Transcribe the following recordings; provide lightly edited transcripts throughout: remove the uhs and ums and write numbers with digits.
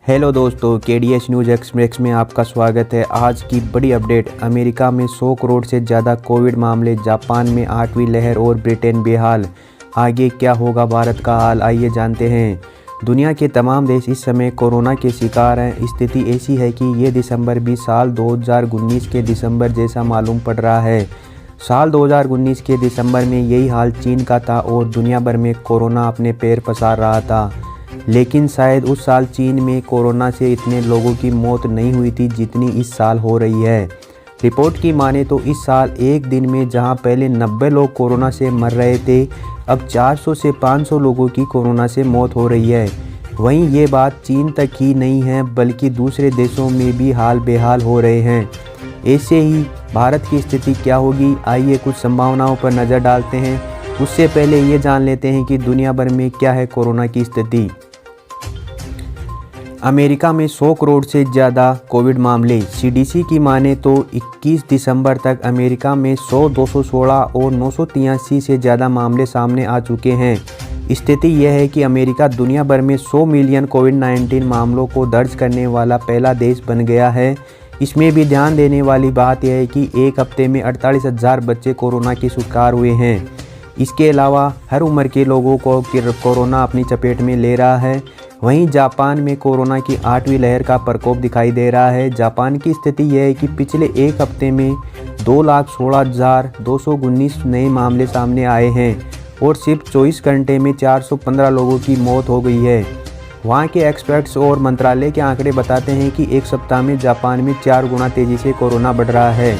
Hello दोस्तों, KDH news express में आपका स्वागत है। आज की बड़ी अपडेट, अमेरिका में 100 करोड़ से ज़्यादा कोविड मामले, जापान में 8वीं लहर और ब्रिटेन बेहाल। आगे क्या होगा भारत का हाल, आइए जानते हैं। दुनिया के तमाम देश इस समय कोरोना के शिकार हैं। स्थिति ऐसी है कि ये दिसंबर भी साल 2019 के दिसंबर जैसा मालूम पड़ रहा है। साल 2019 के दिसंबर में यही हाल चीन का था और दुनिया भर में कोरोना अपने पैर पसार रहा था। लेकिन शायद उस साल चीन में कोरोना से इतने लोगों की मौत नहीं हुई थी जितनी इस साल हो रही है। रिपोर्ट की माने तो इस साल एक दिन में जहां पहले 90 लोग कोरोना से मर रहे थे, अब 400 से 500 लोगों की कोरोना से मौत हो रही है। वहीं ये बात चीन तक ही नहीं है बल्कि दूसरे देशों में भी हाल बेहाल हो रहे हैं। ऐसे ही भारत की स्थिति क्या होगी, आइए कुछ संभावनाओं पर नज़र डालते हैं। उससे पहले ये जान लेते हैं कि दुनिया भर में क्या है कोरोना की स्थिति। अमेरिका में 100 करोड़ से ज़्यादा कोविड मामले। CDC की माने तो 21 दिसंबर तक अमेरिका में 100, 216 और 983 से ज़्यादा मामले सामने आ चुके हैं। स्थिति यह है कि अमेरिका दुनिया भर में 100 मिलियन कोविड-19 मामलों को दर्ज करने वाला पहला देश बन गया है। इसमें भी ध्यान देने वाली बात यह है कि एक हफ्ते में 48,000 बच्चे कोरोना के शिकार हुए हैं। इसके अलावा हर उम्र के लोगों को कोरोना अपनी चपेट में ले रहा है। वहीं जापान में कोरोना की 8वीं लहर का प्रकोप दिखाई दे रहा है। जापान की स्थिति यह है कि पिछले एक हफ्ते में 2,16,219 नए मामले सामने आए हैं और सिर्फ 24 घंटे में 415 लोगों की मौत हो गई है। वहां के एक्सपर्ट्स और मंत्रालय के आंकड़े बताते हैं कि एक सप्ताह में जापान में 4 गुना तेज़ी से कोरोना बढ़ रहा है।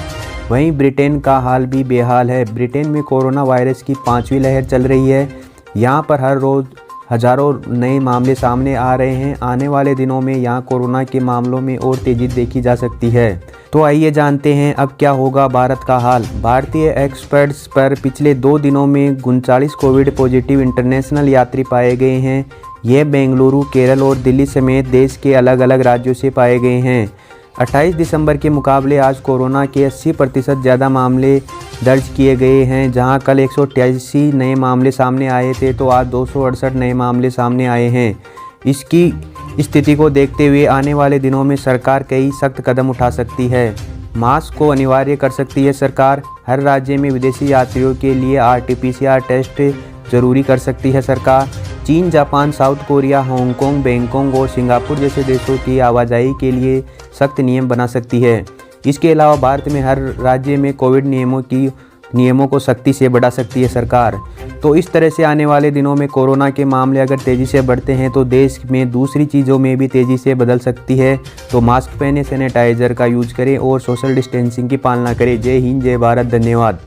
वहीं ब्रिटेन का हाल भी बेहाल है। ब्रिटेन में कोरोना वायरस की 5वीं लहर चल रही है। यहाँ पर हर रोज़ हज़ारों नए मामले सामने आ रहे हैं। आने वाले दिनों में यहाँ कोरोना के मामलों में और तेज़ी देखी जा सकती है। तो आइए जानते हैं अब क्या होगा भारत का हाल। भारतीय एक्सपर्ट्स पर पिछले 2 दिनों में 39 कोविड पॉजिटिव इंटरनेशनल यात्री पाए गए हैं। ये बेंगलुरु, केरल और दिल्ली समेत देश के अलग अलग राज्यों से पाए गए हैं। 28 दिसंबर के मुकाबले आज कोरोना के 80% ज़्यादा मामले दर्ज किए गए हैं। जहां कल 188 नए मामले सामने आए थे तो आज 268 नए मामले सामने आए हैं। इसकी स्थिति को देखते हुए आने वाले दिनों में सरकार कई सख्त कदम उठा सकती है। मास्क को अनिवार्य कर सकती है सरकार। हर राज्य में विदेशी यात्रियों के लिए RT-PCR टेस्ट जरूरी कर सकती है सरकार। चीन, Japan, south Korea, Hong Kong, Bangkok और सिंगापुर जैसे देशों की आवाजाही के लिए सख्त नियम बना सकती है। इसके अलावा भारत में हर राज्य में कोविड नियमों को सख्ती से बढ़ा सकती है सरकार। तो इस तरह से आने वाले दिनों में कोरोना के मामले अगर तेज़ी से बढ़ते हैं तो देश में दूसरी चीज़ों में भी तेज़ी से बदल सकती है। तो मास्क पहने, सैनिटाइज़र का यूज करें और सोशल डिस्टेंसिंग की पालना करें। जय हिंद, जय भारत, धन्यवाद।